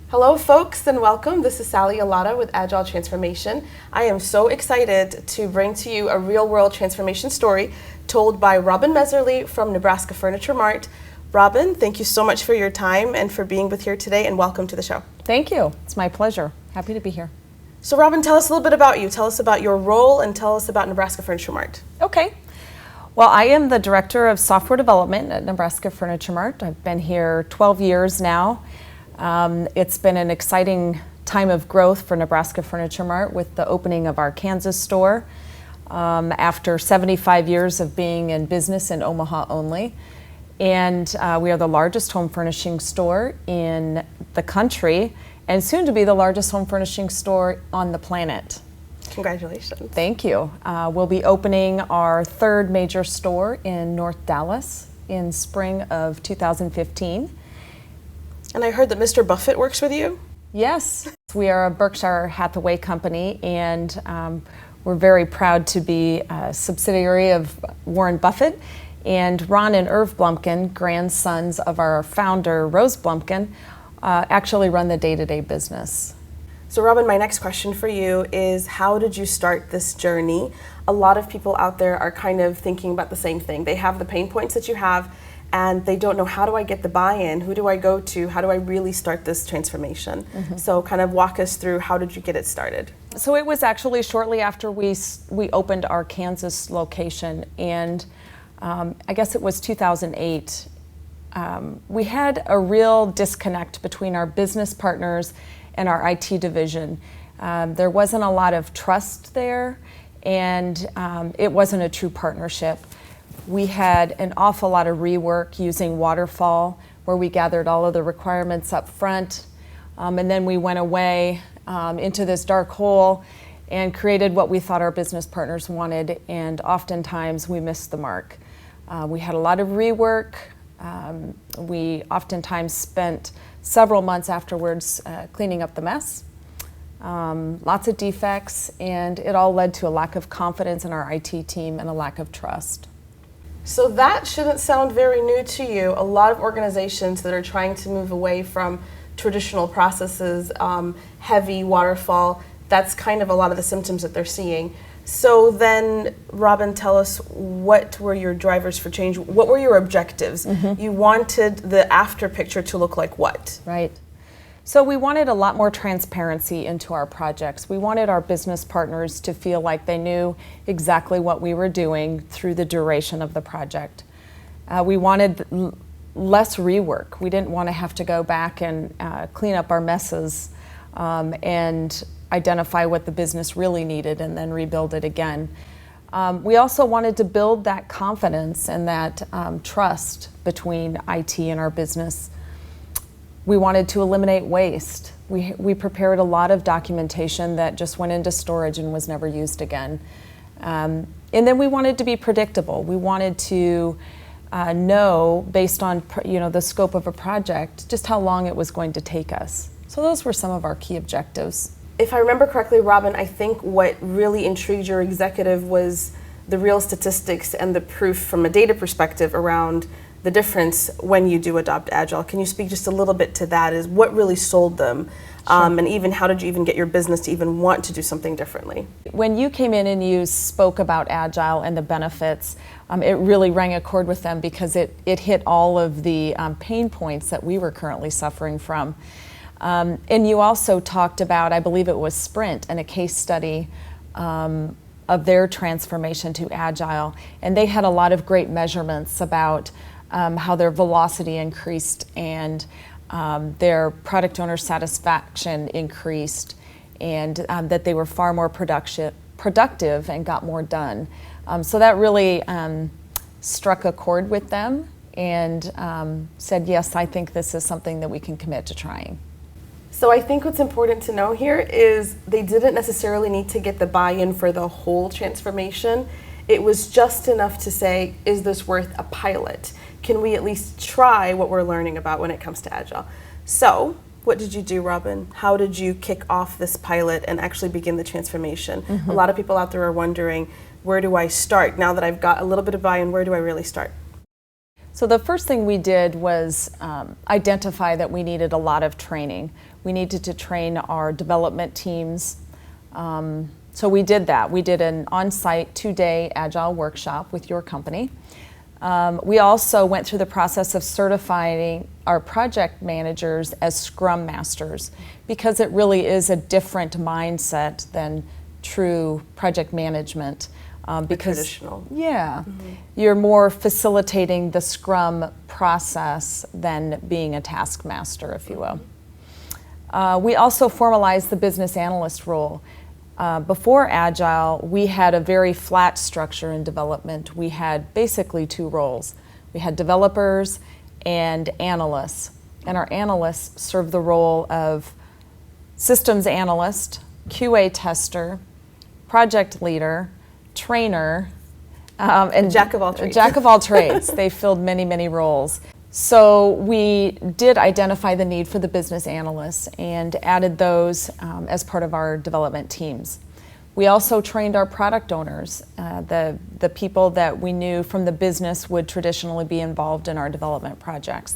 Hello folks and welcome. This is Sally Elatta with Agile Transformation. I am so excited to bring to you a real world transformation story told by Robyn Messerly from Nebraska Furniture Mart. Robyn, thank you so much for your time and for being with here today, and welcome to the show. Thank you. It's my pleasure. Happy to be here. So Robyn, tell us a little bit about you. Tell us about your role and tell us about Nebraska Furniture Mart. Okay. Well, I am the Director of Software Development at Nebraska Furniture Mart. I've been here 12 years now. It's been an exciting time of growth for Nebraska Furniture Mart with the opening of our Kansas store after 75 years of being in business in Omaha only. And we are the largest home furnishing store in the country and soon to be the largest home furnishing store on the planet. Congratulations. Thank you. We'll be opening our third major store in North Dallas in spring of 2015. And I heard that Mr. Buffett works with you? Yes, we are a Berkshire Hathaway company, and we're very proud to be a subsidiary of Warren Buffett. And Ron and Irv Blumkin, grandsons of our founder, Rose Blumkin, actually run the day-to-day business. So Robyn, my next question for you is, how did you start this journey? A lot of people out there are kind of thinking about the same thing. They have the pain points that you have, and they don't know, how do I get the buy-in? Who do I go to? How do I really start this transformation? So kind of walk us through, how did you get it started? So it was actually shortly after we opened our Kansas location, and I guess it was 2008. We had a real disconnect between our business partners and our IT division. There wasn't a lot of trust there, and it wasn't a true partnership. We had an awful lot of rework using Waterfall, where we gathered all of the requirements up front, and then we went away into this dark hole and created what we thought our business partners wanted, and oftentimes we missed the mark. We had a lot of rework. We oftentimes spent several months afterwards cleaning up the mess, lots of defects, and it all led to a lack of confidence in our IT team and a lack of trust. So that shouldn't sound very new to you. A lot of organizations that are trying to move away from traditional processes, heavy waterfall, that's kind of a lot of the symptoms that they're seeing. So then, Robyn, tell us, what were your drivers for change? What were your objectives? You wanted the after picture to look like what? Right. So we wanted a lot more transparency into our projects. We wanted our business partners to feel like they knew exactly what we were doing through the duration of the project. We wanted less rework. We didn't want to have to go back and clean up our messes and identify what the business really needed and then rebuild it again. We also wanted to build that confidence and that trust between IT and our business. We wanted to eliminate waste. We prepared a lot of documentation that just went into storage and was never used again. And then we wanted to be predictable. We wanted to know, based on the scope of a project, just how long it was going to take us. So those were some of our key objectives. If I remember correctly, Robyn, I think what really intrigued your executive was the real statistics and the proof from a data perspective around the difference when you do adopt Agile. Can you speak just a little bit to that? Is what really sold them? Sure. And even how did you even get your business to even want to do something differently? When you came in and you spoke about Agile and the benefits, it really rang a chord with them because it hit all of the pain points that we were currently suffering from. And you also talked about, I believe it was Sprint, and a case study of their transformation to Agile. And they had a lot of great measurements about how their velocity increased and their product owner satisfaction increased, and that they were far more productive and got more done. So that really struck a chord with them and said, yes, I think this is something that we can commit to trying. So I think what's important to know here is they didn't necessarily need to get the buy-in for the whole transformation. It was just enough to say, is this worth a pilot? Can we at least try what we're learning about when it comes to Agile? So what did you do, Robyn? How did you kick off this pilot and actually begin the transformation? A lot of people out there are wondering, where do I start? Now that I've got a little bit of buy-in, where do I really start? So the first thing we did was identify that we needed a lot of training. We needed to train our development teams. So we did that. We did an on-site 2-day Agile workshop with your company. We also went through the process of certifying our project managers as Scrum Masters, because it really is a different mindset than true project management. Because traditional. Yeah, you're more facilitating the Scrum process than being a taskmaster, if you will. We also formalized the business analyst role. Before Agile, we had a very flat structure in development. We had basically 2 roles. We had developers and analysts. And our analysts served the role of systems analyst, QA tester, project leader, trainer, and jack of all trades. Jack of all trades. They filled many, many roles. So we did identify the need for the business analysts and added those as part of our development teams. We also trained our product owners, the people that we knew from the business would traditionally be involved in our development projects.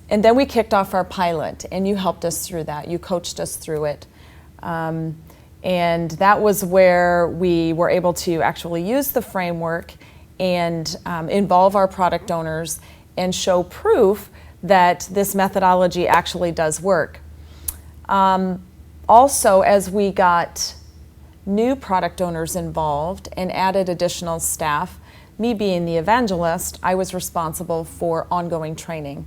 And then we kicked off our pilot, and you helped us through that. You coached us through it. And that was where we were able to actually use the framework and involve our product owners and show proof that this methodology actually does work. Also, as we got new product owners involved and added additional staff, me being the evangelist, I was responsible for ongoing training.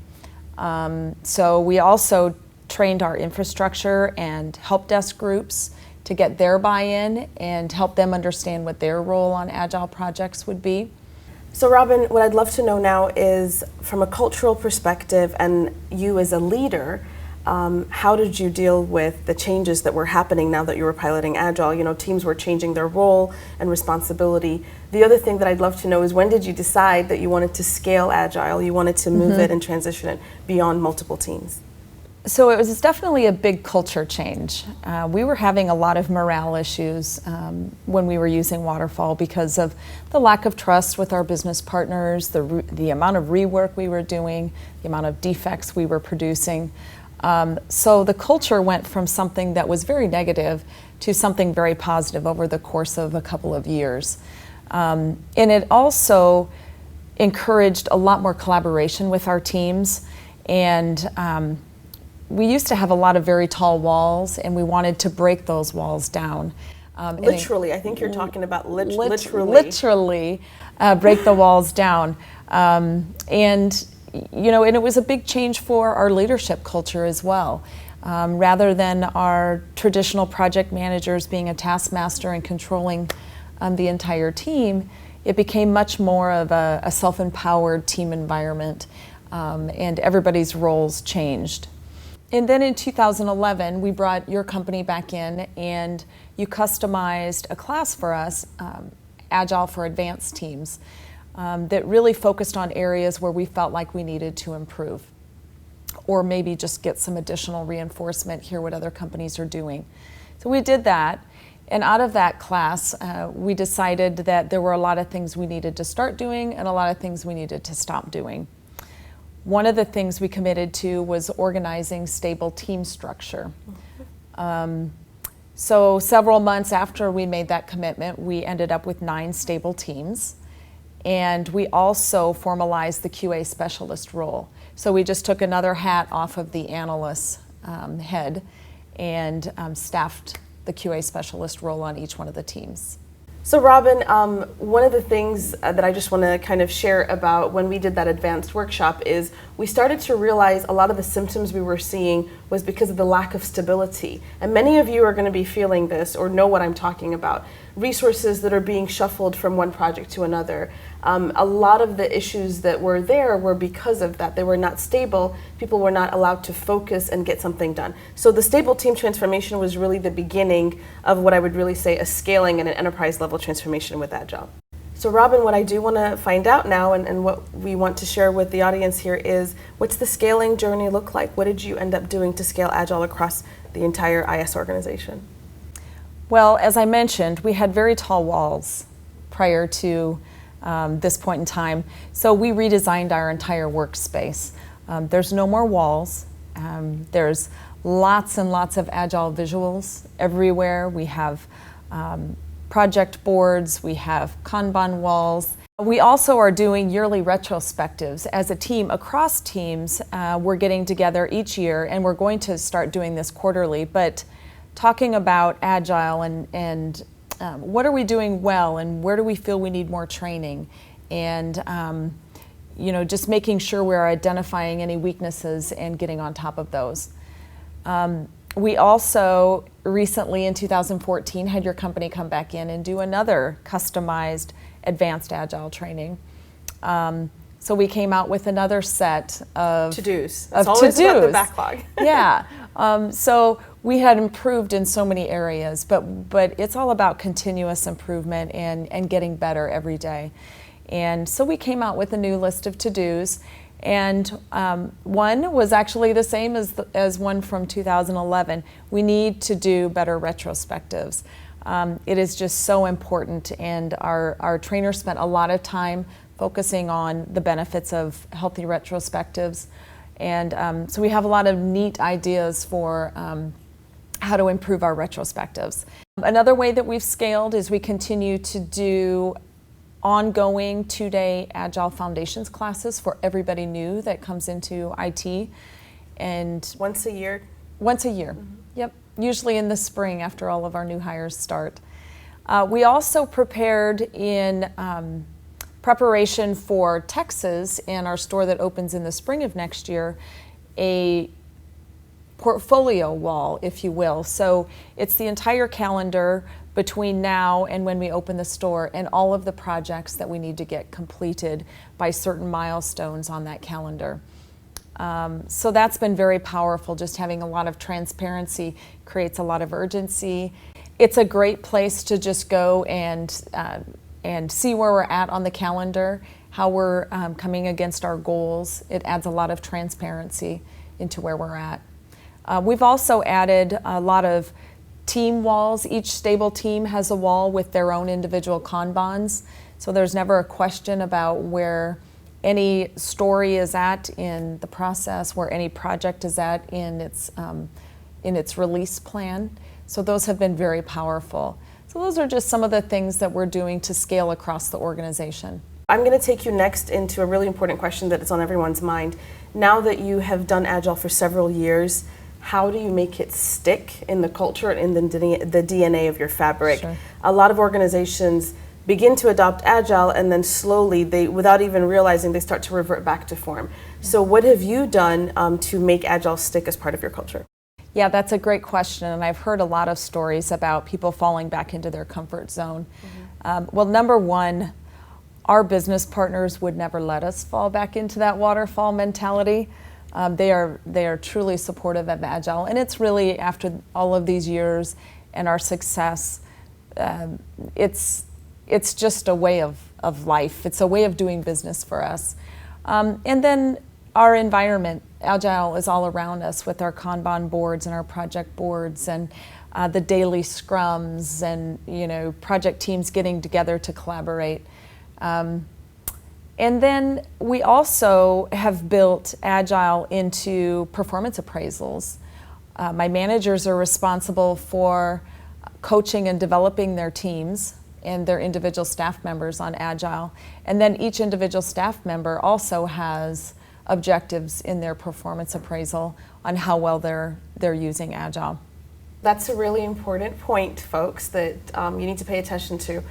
So we also trained our infrastructure and help desk groups to get their buy-in and help them understand what their role on Agile projects would be. So Robyn, what I'd love to know now is, from a cultural perspective and you as a leader, how did you deal with the changes that were happening now that you were piloting Agile? You know, teams were changing their role and responsibility. The other thing that I'd love to know is, when did you decide that you wanted to scale Agile, you wanted to move it and transition it beyond multiple teams? So it was definitely a big culture change. We were having a lot of morale issues when we were using Waterfall because of the lack of trust with our business partners, the amount of rework we were doing, the amount of defects we were producing. So the culture went from something that was very negative to something very positive over the course of a couple of years. And it also encouraged a lot more collaboration with our teams. And we used to have a lot of very tall walls, and we wanted to break those walls down. Literally, I think you're talking about literally. Literally break the walls down. And it was a big change for our leadership culture as well. Rather than our traditional project managers being a taskmaster and controlling the entire team, it became much more of a self-empowered team environment, and everybody's roles changed. And then in 2011, we brought your company back in, and you customized a class for us, Agile for Advanced Teams, that really focused on areas where we felt like we needed to improve, or maybe just get some additional reinforcement, hear what other companies are doing. So we did that, and out of that class, we decided that there were a lot of things we needed to start doing and a lot of things we needed to stop doing. One of the things we committed to was organizing stable team structure. So several months after we made that commitment, we ended up with 9 stable teams. And we also formalized the QA specialist role. So we just took another hat off of the analyst's head and staffed the QA specialist role on each one of the teams. So Robyn, one of the things that I just want to kind of share about when we did that advanced workshop is we started to realize a lot of the symptoms we were seeing was because of the lack of stability. And many of you are going to be feeling this or know what I'm talking about. Resources that are being shuffled from one project to another. A lot of the issues that were there were because of that. They were not stable. People were not allowed to focus and get something done. So the stable team transformation was really the beginning of what I would really say a scaling and an enterprise level transformation with Agile. So Robyn, what I do want to find out now and what we want to share with the audience here is, what's the scaling journey look like? What did you end up doing to scale Agile across the entire IS organization? Well, as I mentioned, we had very tall walls prior to this point in time. So we redesigned our entire workspace. There's no more walls. There's lots and lots of Agile visuals everywhere. We have project boards, we have Kanban walls. We also are doing yearly retrospectives. As a team, across teams, we're getting together each year, and we're going to start doing this quarterly, but talking about Agile and what are we doing well, and where do we feel we need more training, and just making sure we're identifying any weaknesses and getting on top of those. We also recently in 2014 had your company come back in and do another customized advanced Agile training. So we came out with another set of to-dos. It's always about the backlog. Yeah. So we had improved in so many areas, but it's all about continuous improvement and getting better every day. And so we came out with a new list of to-dos, and one was actually the same as one from 2011. We need to do better retrospectives. It is just so important, and our trainers spent a lot of time focusing on the benefits of healthy retrospectives. And so we have a lot of neat ideas for how to improve our retrospectives. Another way that we've scaled is we continue to do ongoing 2-day Agile Foundations classes for everybody new that comes into IT. And once a year? Once a year, yep. Usually in the spring after all of our new hires start. We also prepared in preparation for Texas and our store that opens in the spring of next year, a portfolio wall, if you will. So it's the entire calendar between now and when we open the store, and all of the projects that we need to get completed by certain milestones on that calendar. So that's been very powerful. Just having a lot of transparency creates a lot of urgency. It's a great place to just go and see where we're at on the calendar, how we're coming against our goals. It adds a lot of transparency into where we're at. We've also added a lot of team walls. Each stable team has a wall with their own individual Kanbans, so there's never a question about where any story is at in the process, where any project is at in its release plan. So those have been very powerful. So those are just some of the things that we're doing to scale across the organization. I'm going to take you next into a really important question that is on everyone's mind. Now that you have done Agile for several years, how do you make it stick in the culture and in the DNA of your fabric? Sure. A lot of organizations begin to adopt Agile, and then slowly, without even realizing, they start to revert back to form. So what have you done to make Agile stick as part of your culture? Yeah, that's a great question, and I've heard a lot of stories about people falling back into their comfort zone. Well, number one, our business partners would never let us fall back into that waterfall mentality. They are truly supportive of Agile, and it's really after all of these years and our success, it's just a way of life. It's a way of doing business for us. And then our environment, Agile is all around us with our Kanban boards and our project boards and the daily scrums and project teams getting together to collaborate. And then we also have built Agile into performance appraisals. My managers are responsible for coaching and developing their teams and their individual staff members on Agile. And then each individual staff member also has objectives in their performance appraisal on how well they're using Agile. That's a really important point, folks, that you need to pay attention to.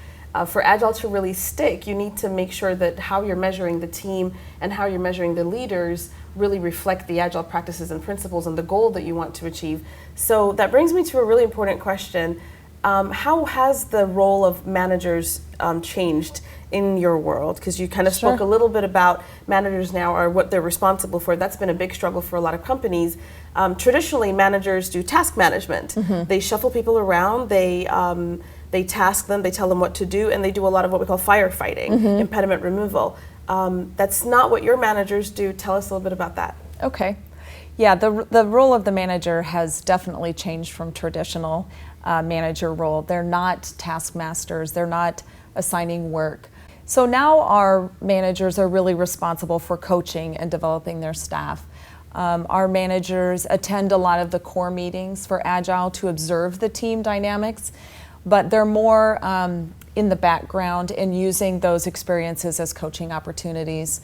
For Agile to really stick, you need to make sure that how you're measuring the team and how you're measuring the leaders really reflect the Agile practices and principles and the goal that you want to achieve. So that brings me to a really important question. How has the role of managers changed in your world? Because you kind of spoke a little bit about managers now are what they're responsible for. That's been a big struggle for a lot of companies. Traditionally, managers do task management. They shuffle people around, they task them, they tell them what to do, and they do a lot of what we call firefighting, impediment removal. That's not what your managers do. Tell us a little bit about that. Okay. Yeah, the role of the manager has definitely changed from traditional manager role. They're not taskmasters, they're not assigning work. So now our managers are really responsible for coaching and developing their staff. Our managers attend a lot of the core meetings for Agile to observe the team dynamics, but they're more in the background and using those experiences as coaching opportunities.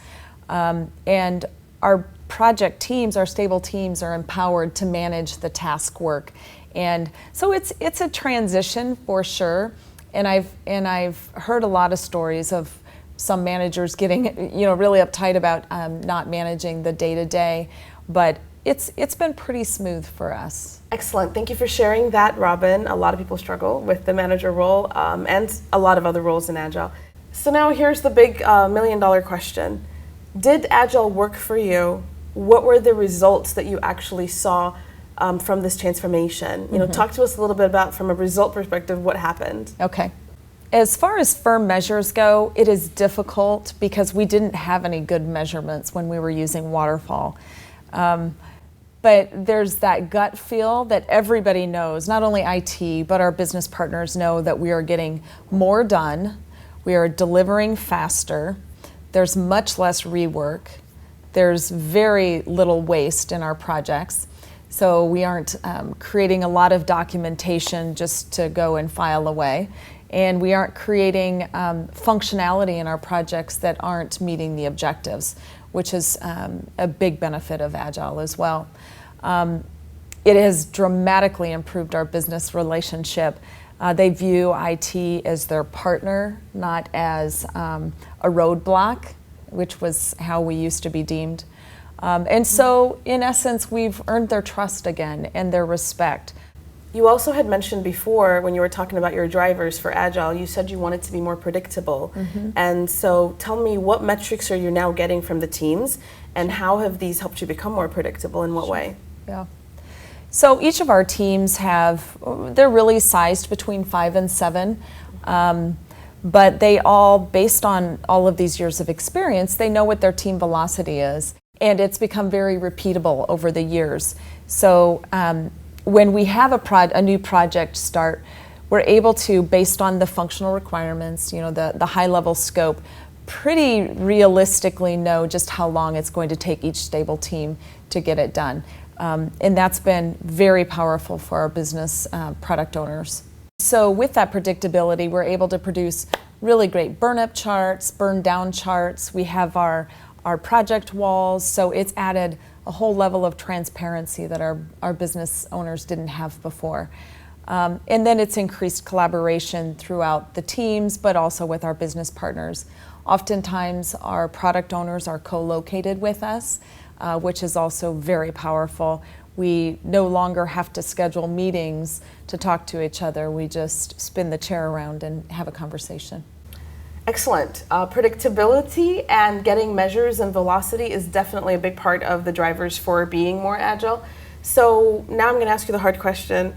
And our project teams, our stable teams, are empowered to manage the task work. And so it's a transition for sure. And I've heard a lot of stories of some managers getting really uptight about not managing the day-to-day, but it's been pretty smooth for us. Excellent. Thank you for sharing that, Robyn. A lot of people struggle with the manager role and a lot of other roles in Agile. So now here's the big million-dollar question. Did Agile work for you? What were the results that you actually saw from this transformation? Talk to us a little bit about, from a result perspective, what happened. Okay. As far as firm measures go, it is difficult because we didn't have any good measurements when we were using waterfall. But there's that gut feel that everybody knows, not only IT, but our business partners know that we are getting more done, we are delivering faster, there's much less rework, there's very little waste in our projects. So we aren't creating a lot of documentation just to go and file away. And we aren't creating functionality in our projects that aren't meeting the objectives, which is a big benefit of Agile as well. It has dramatically improved our business relationship. They view IT as their partner, not as a roadblock, which was how we used to be deemed. And so, in essence, we've earned their trust again and their respect. You also had mentioned before, when you were talking about your drivers for Agile, you said you wanted to be more predictable. And so tell me, what metrics are you now getting from the teams, and how have these helped you become more predictable? In what way? Yeah. So each of our teams they're really sized between 5 and 7. But they all, based on all of these years of experience, they know what their team velocity is. And it's become very repeatable over the years. So when we have a new project start, we're able to, based on the functional requirements, the high-level scope, pretty realistically know just how long it's going to take each stable team to get it done. And that's been very powerful for our business product owners. So with that predictability, we're able to produce really great burn-up charts, burn-down charts. We have our project walls, so it's added a whole level of transparency that our business owners didn't have before. And then it's increased collaboration throughout the teams, but also with our business partners. Oftentimes, our product owners are co-located with us, which is also very powerful. We no longer have to schedule meetings to talk to each other. We just spin the chair around and have a conversation. Excellent. Predictability and getting measures and velocity is definitely a big part of the drivers for being more agile. So now I'm going to ask you the hard question.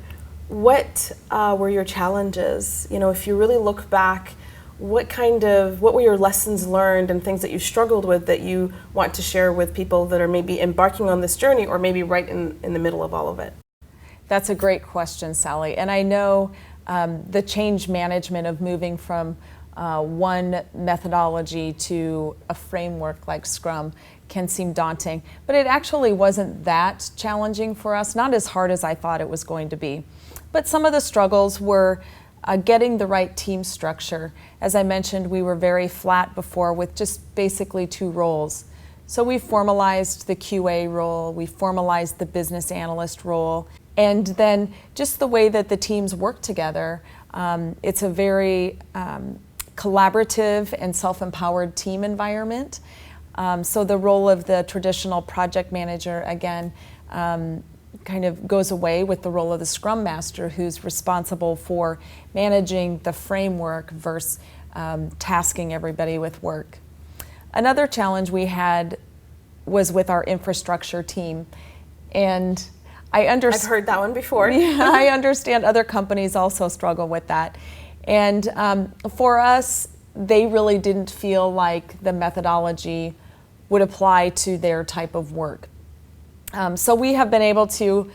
What were your challenges? If you really look back, what were your lessons learned and things that you struggled with that you want to share with people that are maybe embarking on this journey, or maybe right in the middle of all of it? That's a great question, Sally. And I know the change management of moving from one methodology to a framework like Scrum can seem daunting, but it actually wasn't that challenging for us, not as hard as I thought it was going to be. But some of the struggles were getting the right team structure. As I mentioned, we were very flat before with just basically 2 roles. So we formalized the QA role, we formalized the business analyst role, and then just the way that the teams work together. It's a very collaborative and self-empowered team environment. So the role of the traditional project manager, again, kind of goes away with the role of the Scrum Master, who's responsible for managing the framework versus tasking everybody with work. Another challenge we had was with our infrastructure team. And I've heard that one before. Yeah, I understand other companies also struggle with that. And for us, they really didn't feel like the methodology would apply to their type of work. So we have been able to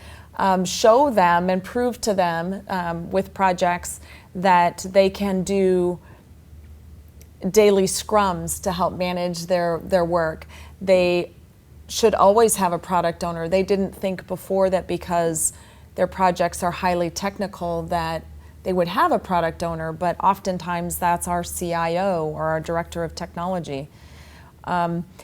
show them and prove to them with projects that they can do daily scrums to help manage their work. They should always have a product owner. They didn't think before that because their projects are highly technical that they would have a product owner, but oftentimes that's our CIO or our director of technology.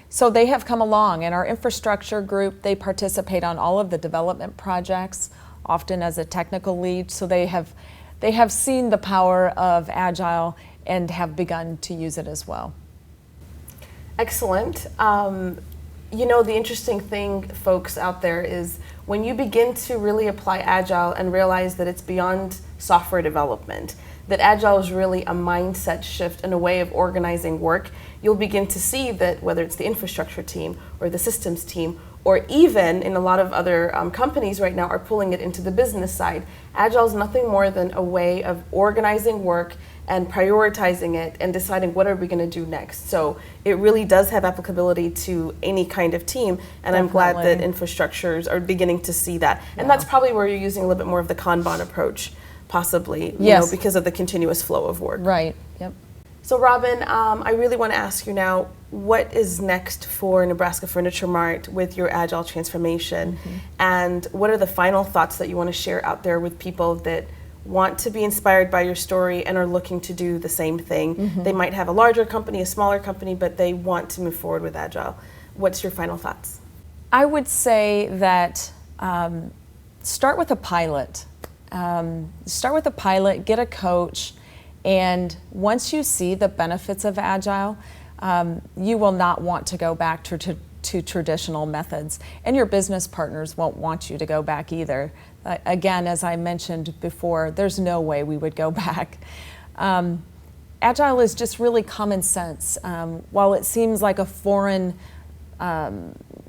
So they have come along, and our infrastructure group, they participate on all of the development projects, often as a technical lead. So they have seen the power of Agile and have begun to use it as well. Excellent. The interesting thing, folks out there, is when you begin to really apply Agile and realize that it's beyond software development, that Agile is really a mindset shift and a way of organizing work, you'll begin to see that whether it's the infrastructure team or the systems team, or even in a lot of other companies right now are pulling it into the business side, Agile is nothing more than a way of organizing work and prioritizing it and deciding what are we going to do next. So it really does have applicability to any kind of team, and Definitely. I'm glad that infrastructures are beginning to see that. And that's probably where you're using a little bit more of the Kanban approach, possibly, Yes. because of the continuous flow of work. Right, yep. So Robyn, I really want to ask you now, what is next for Nebraska Furniture Mart with your Agile transformation? And what are the final thoughts that you want to share out there with people that want to be inspired by your story and are looking to do the same thing? They might have a larger company, a smaller company, but they want to move forward with Agile. What's your final thoughts? I would say that start with a pilot. Start with a pilot, get a coach, and once you see the benefits of Agile, you will not want to go back to traditional methods, and your business partners won't want you to go back either. Again, as I mentioned before, there's no way we would go back. Agile is just really common sense. While it seems like a foreign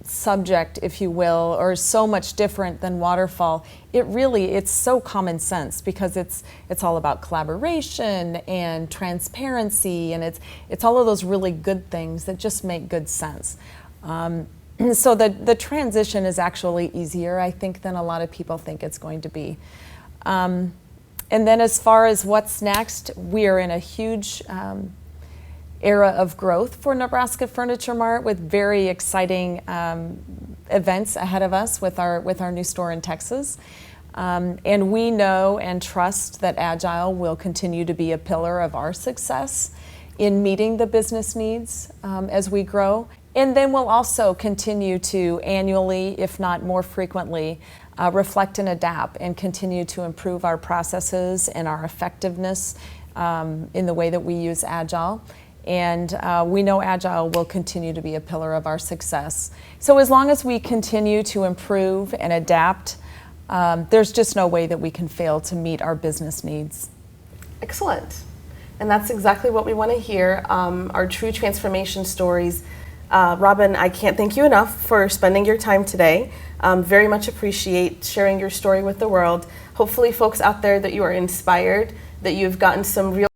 subject, if you will, or so much different than waterfall, it's so common sense because it's all about collaboration and transparency, and it's all of those really good things that just make good sense. So the transition is actually easier, I think, than a lot of people think it's going to be. And then as far as what's next, we are in a huge era of growth for Nebraska Furniture Mart with very exciting events ahead of us with our new store in Texas. And we know and trust that Agile will continue to be a pillar of our success in meeting the business needs as we grow. And then we'll also continue to annually, if not more frequently, reflect and adapt and continue to improve our processes and our effectiveness in the way that we use Agile. And we know Agile will continue to be a pillar of our success. So as long as we continue to improve and adapt, there's just no way that we can fail to meet our business needs. Excellent. And that's exactly what we want to hear, our true transformation stories. Robyn, I can't thank you enough for spending your time today. Very much appreciate sharing your story with the world. Hopefully folks out there that you are inspired, that you've gotten some real